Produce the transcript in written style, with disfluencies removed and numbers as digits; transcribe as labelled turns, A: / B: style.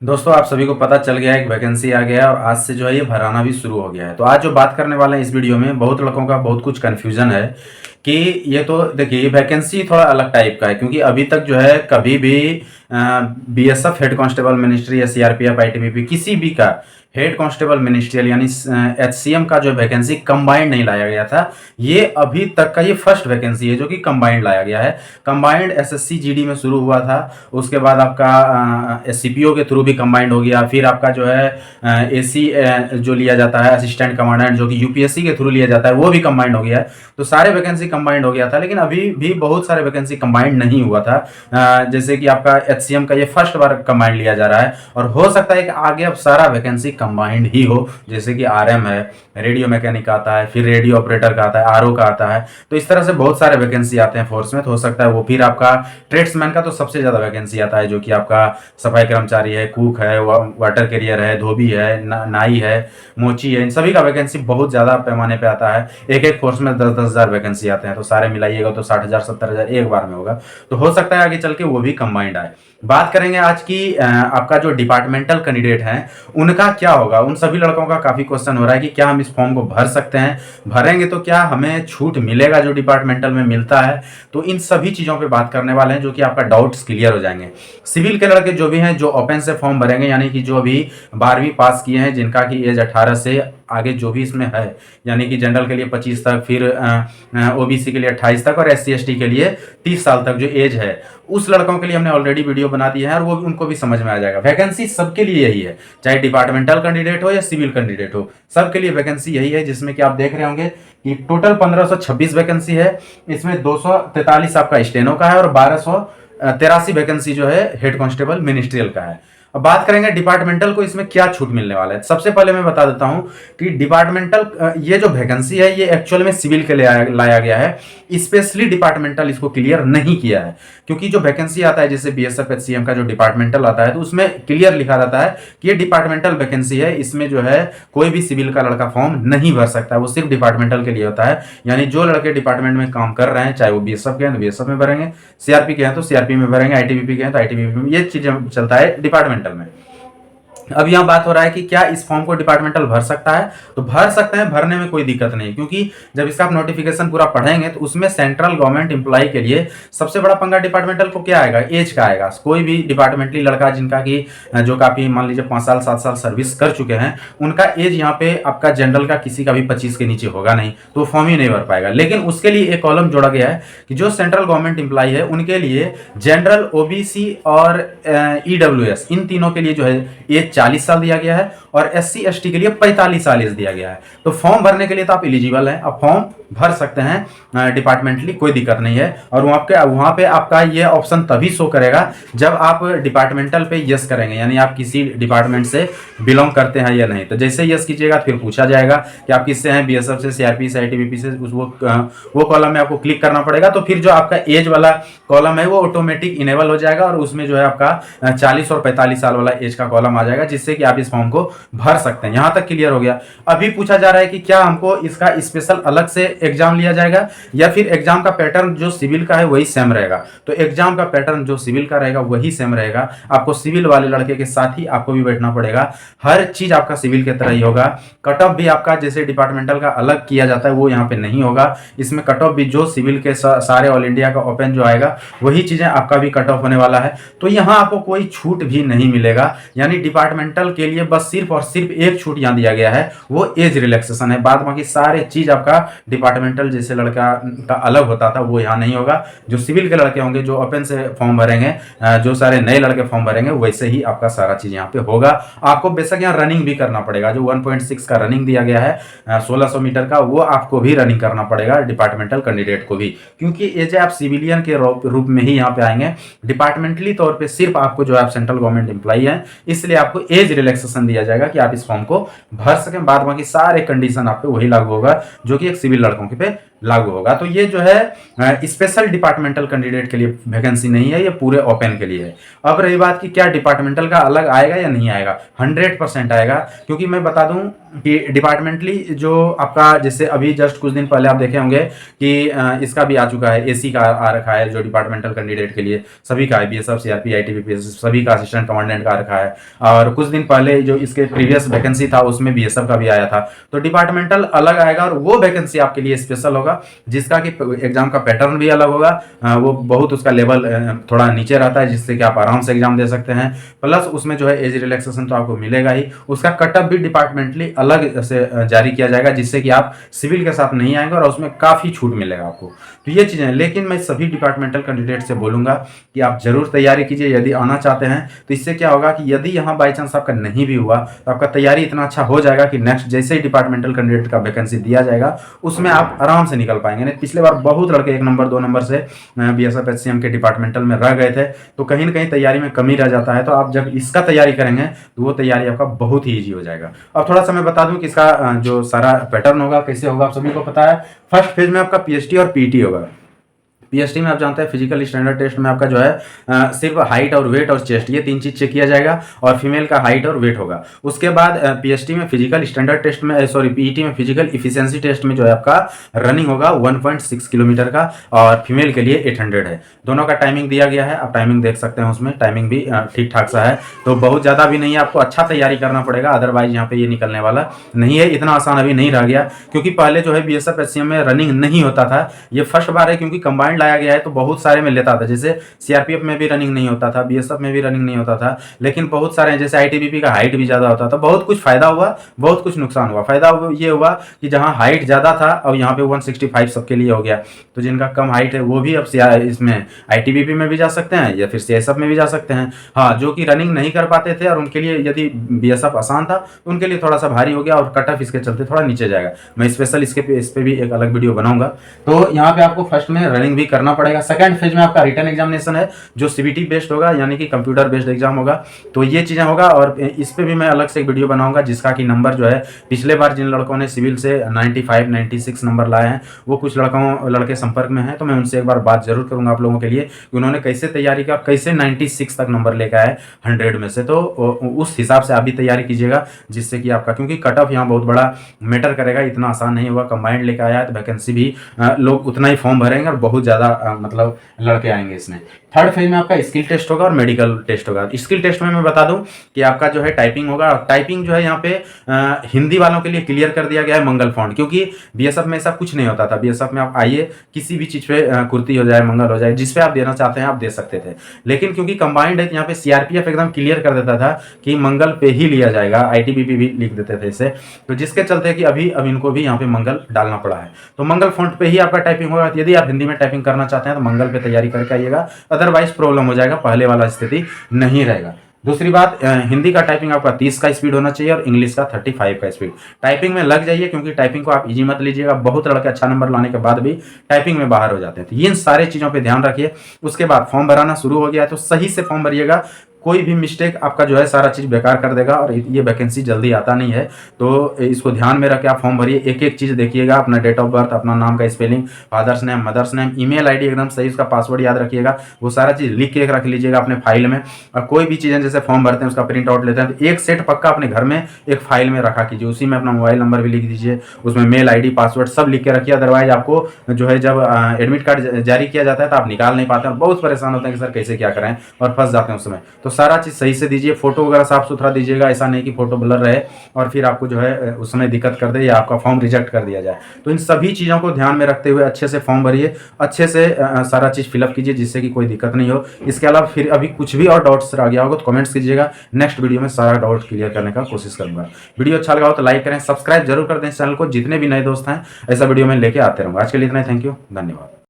A: दोस्तों आप सभी को पता चल गया है कि वैकेंसी आ गया है और आज से जो है ये भराना भी शुरू हो गया है। तो आज जो बात करने वाले हैं इस वीडियो में, बहुत लड़कों का बहुत कुछ कन्फ्यूजन है कि ये तो देखिए ये वैकेंसी थोड़ा अलग टाइप का है, क्योंकि अभी तक जो है कभी भी बीएसएफ हेड कांस्टेबल मिनिस्ट्री या सीआरपीएफ आईटीबीपी किसी भी का हेड कांस्टेबल मिनिस्ट्रियल यानी एचसीएम का जो वैकेंसी कंबाइंड नहीं लाया गया था। ये अभी तक का ये फर्स्ट वैकेंसी है जो कि कंबाइंड लाया गया है। कंबाइंड एसएससी जीडी में शुरू हुआ था, उसके बाद आपका एससीपीओ के थ्रू भी कंबाइंड हो गया, फिर आपका जो है एसी जो लिया जाता है असिस्टेंट कमांडेंट जो कि यूपीएससी के थ्रू लिया जाता है वो भी कंबाइंड हो गया है। तो सारे वैकेंसी कंबाइंड हो गया था, लेकिन अभी भी बहुत सारे वैकेंसी कंबाइंड नहीं हुआ था। जैसे कि आपका एचसीएम का ये फर्स्ट बार कंबाइंड लिया जा रहा है और हो सकता है कि आगे अब सारा वैकेंसी कंबाइंड ही हो। जैसे कि आरएम है, रेडियो मैकेनिक आता है, फिर रेडियो ऑपरेटर का आता है, आरओ का आता है। तो इस तरह से बहुत सारे वैकेंसी आते हैं फोर्स में। तो हो सकता है वो फिर आपका ट्रेड्समैन का तो सबसे ज्यादा वैकेंसी आता है, जो कि आपका सफाई कर्मचारी है, कुक है, वाटर कैरियर है, धोबी है, नाई है, मोची है, इन सभी का वैकेंसी बहुत ज्यादा पैमाने पे आता है। एक एक फोर्स में 10-10 हजार वैकेंसी आते हैं, तो सारे मिलाइएगा तो 60,000 70,000 एक बार में होगा। तो हो सकता है आगे चल के वो भी कंबाइंड आए। बात करेंगे आज की आपका जो डिपार्टमेंटल कैंडिडेट हैं उनका क्या होगा। उन सभी लड़कों का काफी क्वेश्चन हो रहा है कि क्या हम इस फॉर्म को भर सकते हैं, भरेंगे तो क्या हमें छूट मिलेगा जो डिपार्टमेंटल में मिलता है। तो इन सभी चीजों पे बात करने वाले हैं जो कि आपका डाउट्स क्लियर हो जाएंगे। सिविल के लड़के जो भी हैं जो ओपन से फॉर्म भरेंगे, यानी कि जो अभी 12वीं पास किए हैं, जिनका की एज 18 से आगे जो भी इसमें है, यानी कि जनरल के लिए 25 तक, फिर ओबीसी के लिए 28 तक और एससी एसटी के लिए 30 साल तक जो एज है, उस लड़कों के लिए हमने ऑलरेडी वीडियो बना दी है और वो उनको भी समझ में आ जाएगा। वैकेंसी सबके लिए यही है, चाहे डिपार्टमेंटल कैंडिडेट हो या सिविल कैंडिडेट हो, सबके लिए वैकेंसी यही है। जिसमें कि आप देख रहे होंगे कि टोटल 1526 वैकेंसी है। इसमें 243 आपका स्टेनो का है और 1283 वैकेंसी जो है हेड कांस्टेबल मिनिस्ट्रियल का है। अब बात करेंगे डिपार्टमेंटल को इसमें क्या छूट मिलने वाला है। सबसे पहले मैं बता देता हूं कि डिपार्टमेंटल ये जो वैकेंसी है ये एक्चुअल में सिविल के लिए लाया गया है, स्पेशली डिपार्टमेंटल इसको क्लियर नहीं किया है। क्योंकि जो वैकेंसी आता है जैसे बीएसएफ एचसीएम का जो डिपार्टमेंटल आता है तो उसमें क्लियर लिखा रहता है कि ये डिपार्टमेंटल वैकेंसी है, इसमें जो है कोई भी सिविल का लड़का फॉर्म नहीं भर सकता है, वो सिर्फ डिपार्टमेंटल के लिए होता है। यानी जो लड़के डिपार्टमेंट में काम कर रहे हैं, चाहे वो बीएसएफ के हैं तो बीएसएफ में भरेंगे, सीआरपी के हैं तो सीआरपी में भरेंगे, आईटीबीपी के हैं तो आईटीबीपी में, ये चीजें चलता है डिपार्टमेंटल में। अब यहां बात हो रहा है कि क्या इस फॉर्म को डिपार्टमेंटल भर सकता है, तो भर सकते हैं, भरने में कोई दिक्कत नहीं। क्योंकि जब इसका आप नोटिफिकेशन पूरा पढ़ेंगे तो उसमें सेंट्रल गवर्नमेंट एम्प्लॉय के लिए सबसे बड़ा पंगा डिपार्टमेंटल को क्या आएगा, एज का आएगा। कोई भी डिपार्टमेंटली लड़का जिनका की जो काफी मान लीजिए 5 साल 7 साल सर्विस कर चुके हैं, उनका एज यहाँ पे आपका जनरल का किसी का भी 25 के नीचे होगा नहीं, तो फॉर्म ही नहीं भर पाएगा। लेकिन उसके लिए एक कॉलम जोड़ा गया है कि जो सेंट्रल गवर्नमेंट एम्प्लॉय है उनके लिए जनरल, ओबीसी और ईडब्ल्यूएस, इन तीनों के लिए जो है एज 40 साल दिया गया है और एससी एसटी के लिए 45 साल एज दिया गया है। तो फॉर्म भरने के लिए तो आप एलिजिबल हैं, आप फॉर्म भर सकते हैं डिपार्टमेंटली, कोई दिक्कत नहीं है। और वहां पे आपका ये ऑप्शन तभी शो करेगा जब आप डिपार्टमेंटल पे यस करेंगे, यानी आप किसी डिपार्टमेंट से बिलोंग करते हैं या नहीं। तो जैसे यस कीजिएगा फिर पूछा जाएगा कि आप किससे हैं, बीएसएफ से, सीआरपी से, आईटीबीपी से, वो कॉलम में आपको क्लिक करना पड़ेगा। तो फिर जो आपका एज वाला कॉलम है वो ऑटोमेटिक इनेबल हो जाएगा और उसमें जो है आपका 40 और 45 साल वाला एज का कॉलम आ जाएगा, जिससे कि आप इस फॉर्म को भर सकते हैं। यहां तक क्लियर हो गया। अभी पूछा जा रहा है कि क्या हमको इसका स्पेशल अलग से एग्जाम लिया जाएगा या फिर एग्जाम का पैटर्न जो सिविल का है वही सेम रहेगा। तो एग्जाम का पैटर्न जो सिविल का रहेगा वही सेम रहेगा। आपको सिविल वाले लड़के के साथ ही आपको भी बैठना पड़ेगा, हर चीज आपका सिविल की तरह ही होगा। कट ऑफ भी आपका जैसे डिपार्टमेंटल का अलग किया जाता है वो यहाँ पे नहीं होगा। इसमें कट ऑफ भी जो सिविल के सारे ऑल इंडिया का ओपन जो आएगा वही चीजें आपका भी कट ऑफ होने वाला है। तो यहाँ आपको कोई छूट भी नहीं मिलेगा। यानी डिपार्टमेंटल के लिए बस सिर्फ और सिर्फ एक छूट यहाँ दिया गया है, वो एज रिलैक्सेशन है। बाद बाकी सारे चीज आपका डिपार्टमेंटल जैसे लड़का का अलग होता था वो यहाँ नहीं होगा। जो सिविल के लड़के होंगे जो ओपन से फॉर्म भरेंगे, जो सारे नए लड़के फॉर्म भरेंगे, वैसे ही आपका सारा चीज यहाँ पे होगा। आपको बेशक यहाँ रनिंग भी करना पड़ेगा, जो 1.6 का रनिंग दिया गया है 1600 मीटर का, वो आपको भी रनिंग करना पड़ेगा डिपार्टमेंटल कैंडिडेट को भी। क्योंकि एज आप सिविलियन के रूप में ही यहाँ पे आएंगे, डिपार्टमेंटली तौर पर सिर्फ आपको जो है सेंट्रल गवर्नमेंट एम्प्लॉय है, इसलिए आपको एज रिलैक्सेशन दिया जाएगा कि आप इस फॉर्म को भर सकें। बाद बाकी सारे कंडीशन आप पे वही लागू होगा जो कि एक सिविल लड़कों के पे लागू होगा। तो ये जो है स्पेशल डिपार्टमेंटल कैंडिडेट के लिए वैकेंसी नहीं है, ये पूरे ओपन के लिए है। अब रही बात कि क्या डिपार्टमेंटल का अलग आएगा या नहीं आएगा, 100% आएगा। क्योंकि मैं बता दूं कि डिपार्टमेंटली जो आपका, जैसे अभी जस्ट कुछ दिन पहले आप देखे होंगे कि इसका भी आ चुका है, एसी का आ रखा है जो डिपार्टमेंटल कैंडिडेट के लिए सभी का है, बीएसएफ, सीआरपी, आईटीबीपी सभी का असिस्टेंट कमांडेंट का रखा है। और कुछ दिन पहले जो इसके प्रीवियस वैकेंसी था उसमें बीएसएफ का भी आया था। तो डिपार्टमेंटल अलग आएगा और वो वैकेंसी आपके लिए स्पेशल होगा, जिसका कि एग्जाम का पैटर्न भी अलग होगा। वो बहुत उसका लेवल थोड़ा नीचे रहता है, जिससे कि आप आराम से एग्जाम दे सकते हैं। प्लस उसमें जो है एज रिलैक्सेशन तो आपको मिलेगा ही, उसका कटअप भी डिपार्टमेंटली अलग से जारी किया जाएगा, जिससे कि आप सिविल के साथ नहीं आएंगे और उसमें काफ़ी छूट मिलेगा आपको। तो ये चीज़ें हैं। लेकिन मैं सभी डिपार्टमेंटल कैंडिडेट से बोलूँगा कि आप जरूर तैयारी कीजिए यदि आना चाहते हैं। तो इससे क्या होगा कि यदि यहाँ बाई चांस आपका नहीं भी हुआ तो आपका तैयारी इतना अच्छा हो जाएगा कि नेक्स्ट जैसे ही डिपार्टमेंटल कैंडिडेट का वैकेंसी दिया जाएगा उसमें आप आराम से निकल पाएंगे। नहीं, पिछले बार बहुत लड़के 1 नंबर 2 नंबर से बीएसएफ एचसीएम के डिपार्टमेंटल में रह गए थे, तो कहीं ना कहीं तैयारी में कमी रह जाता है। तो आप जब इसका तैयारी करेंगे तो वो तैयारी आपका बहुत ही ईजी हो जाएगा। अब थोड़ा सा मैं बता दूं कि इसका जो सारा पैटर्न होगा कैसे होगा, आप सभी को पता है। फर्स्ट फेज में आपका पीएचटी और पीटी होगा। पीएचटी में आप जानते हैं फिजिकल स्टैंडर्ड टेस्ट में आपका जो है सिर्फ हाइट और वेट और चेस्ट, ये 3 चीज चेक किया जाएगा और फीमेल का हाइट और वेट होगा। उसके बाद पीएचटी में फिजिकल स्टैंडर्ड टेस्ट में, सॉरी पीईटी में फिजिकल इफिशिएंसी टेस्ट में जो है आपका रनिंग होगा 1.6 किलोमीटर का और फीमेल के लिए 800 है। दोनों का टाइमिंग दिया गया है, आप टाइमिंग देख सकते हैं, उसमें टाइमिंग भी ठीक ठाक सा है। तो बहुत ज़्यादा भी नहीं है, आपको अच्छा तैयारी करना पड़ेगा, अदरवाइज यहाँ पे ये निकलने वाला नहीं है। इतना आसान अभी नहीं रह गया, क्योंकि पहले जो है बीएसएफ एचसीएम में रनिंग नहीं होता था। ये फर्स्ट बार है क्योंकि कंबाइंड लाया गया है, तो बहुत सारे में लेता था। जैसे सीआरपीएफ में भी रनिंग नहीं होता था, बीएसएफ में भी रनिंग नहीं होता था, लेकिन बहुत सारे जैसे आईटीबीपी का हाइट भी ज़्यादा होता था। बहुत कुछ फायदा हुआ, बहुत कुछ नुकसान हुआ। फायदा ये हुआ कि जहाँ हाइट ज़्यादा था और यहाँ पे 165 सबके लिए हो गया, तो जिनका कम हाइट है वो भी अब इसमें आईटीबीपी में भी जा सकते हैं या फिर सीएसएफ में भी जा सकते हैं। हाँ, जो कि रनिंग नहीं कर पाते थे और उनके लिए यदि बीएसएफ आसान था तो उनके लिए थोड़ा सा भारी हो गया और कट ऑफ इसके चलते थोड़ा नीचे जाएगा। मैं स्पेशल इस पे भी एक अलग वीडियो बनाऊंगा। तो यहाँ पे आपको फर्स्ट में रनिंग भी करना पड़ेगा। सेकंड फेज में आपका रिटन एग्जामिनेशन है जो सीबीटी बेस्ड होगा, यानी कि कंप्यूटर बेस्ड एग्जाम होगा। तो ये चीजें होगा और इस पे भी मैं अलग से एक वीडियो बनाऊंगा, जिसका कि नंबर जो है पिछले बार जिन लड़कों ने सिविल से 95 96 नंबर लाए हैं वो कुछ लड़के संपर्क में हैं, तो मैं उनसे एक बार बात जरूर करूंगा आप लोगों के लिए कि उन्होंने कैसे तैयारी किया, कैसे 96 तक नंबर लेकर आए 100 में से। तो उस हिसाब से आप भी तैयारी कीजिएगा, जिससे कि आपका, क्योंकि कट ऑफ यहाँ बहुत बड़ा मैटर करेगा, इतना आसान नहीं होगा। कंबाइंड लेकर आया है तो वैकेंसी भी लोग उतना ही फॉर्म भरेंगे और बहुत ज़्यादा मतलब लड़के आएंगे इसमें। थर्ड फेज में आपका स्किल टेस्ट होगा और मेडिकल टेस्ट होगा। स्किल टेस्ट में मैं बता दूं कि आपका जो है टाइपिंग होगा। टाइपिंग जो है यहाँ पे हिंदी वालों के लिए क्लियर कर दिया गया है मंगल फॉन्ट, क्योंकि बीएसएफ में ऐसा कुछ नहीं होता था। बीएसएफ में आप आइए किसी भी चीज़ पे कुर्ती हो जाए, मंगल हो जाए, जिस पे आप देना चाहते हैं आप दे सकते थे। लेकिन क्योंकि कंबाइंड है यहाँ पे सीआरपीएफ एकदम क्लियर कर देता था कि मंगल पे ही लिया जाएगा, आईटीबीपी भी लिख देते थे इसे, तो जिसके चलते कि अभी अब इनको भी यहाँ पे मंगल डालना पड़ा है। तो मंगल फॉन्ट पे ही आपका टाइपिंग होगा। यदि आप हिंदी में टाइपिंग करना चाहते हैं तो मंगल पे तैयारी करके आइएगा, अदरवाइज प्रॉब्लम हो जाएगा, पहले वाला स्थिति नहीं रहेगा। दूसरी बात, हिंदी का टाइपिंग आपका 30 का स्पीड होना चाहिए और इंग्लिश का 35 का स्पीड। टाइपिंग में लग जाइए, क्योंकि टाइपिंग को आप इजी मत लीजिएगा। बहुत लड़के अच्छा नंबर लाने के बाद भी टाइपिंग में बाहर हो जाते हैं। तो इन सारे चीज़ों पे ध्यान रखिए। उसके बाद फॉर्म भराना शुरू हो गया है तो सही से फॉर्म भरिएगा। कोई भी मिस्टेक आपका जो है सारा चीज़ बेकार कर देगा और ये वैकेंसी जल्दी आता नहीं है। तो इसको ध्यान में रख के आप फॉर्म भरिए। एक एक चीज़ देखिएगा, अपना डेट ऑफ बर्थ, अपना नाम का spelling, father's name, mother's name, email ID एकदम सही, उसका पासवर्ड याद रखिएगा। वो सारा चीज़ लिख के रख लीजिएगा अपने फाइल में। और कोई भी चीज़ें जैसे फॉर्म भरते हैं उसका प्रिंट आउट लेते हैं तो एक सेट पक्का अपने घर में एक फाइल में रखा कीजिए। उसी में अपना मोबाइल नंबर भी लिख दीजिए, उसमें मेल आई डी, पासवर्ड सब लिख के रखिए। अदरवाइज आपको जो है जब एडमिट कार्ड जारी किया जाता है तो आप निकाल नहीं पाते और बहुत परेशान होते हैं कि सर कैसे क्या करें, और फंस जाते हैं उस समय। तो सारा चीज़ सही से दीजिए। फोटो वगैरह साफ सुथरा दीजिएगा, ऐसा नहीं कि फोटो ब्लर रहे और फिर आपको जो है उस समय दिक्कत कर दे या आपका फॉर्म रिजेक्ट कर दिया जाए। तो इन सभी चीज़ों को ध्यान में रखते हुए अच्छे से फॉर्म भरिए, अच्छे से सारा चीज़ फिलअप कीजिए, जिससे कि कोई दिक्कत नहीं हो। इसके अलावा फिर अभी कुछ भी और डाउट्स आ गया होगा तो कमेंट्स कीजिएगा, नेक्स्ट वीडियो में सारा डाउट क्लियर करने का कोशिश करूंगा। वीडियो अच्छा लगा हो तो लाइक करें, सब्सक्राइब जरूर कर दें इस चैनल को। जितने भी नए दोस्त हैं ऐसा वीडियो में लेके आते रहूँगा। आज के लिए इतना ही, थैंक यू, धन्यवाद।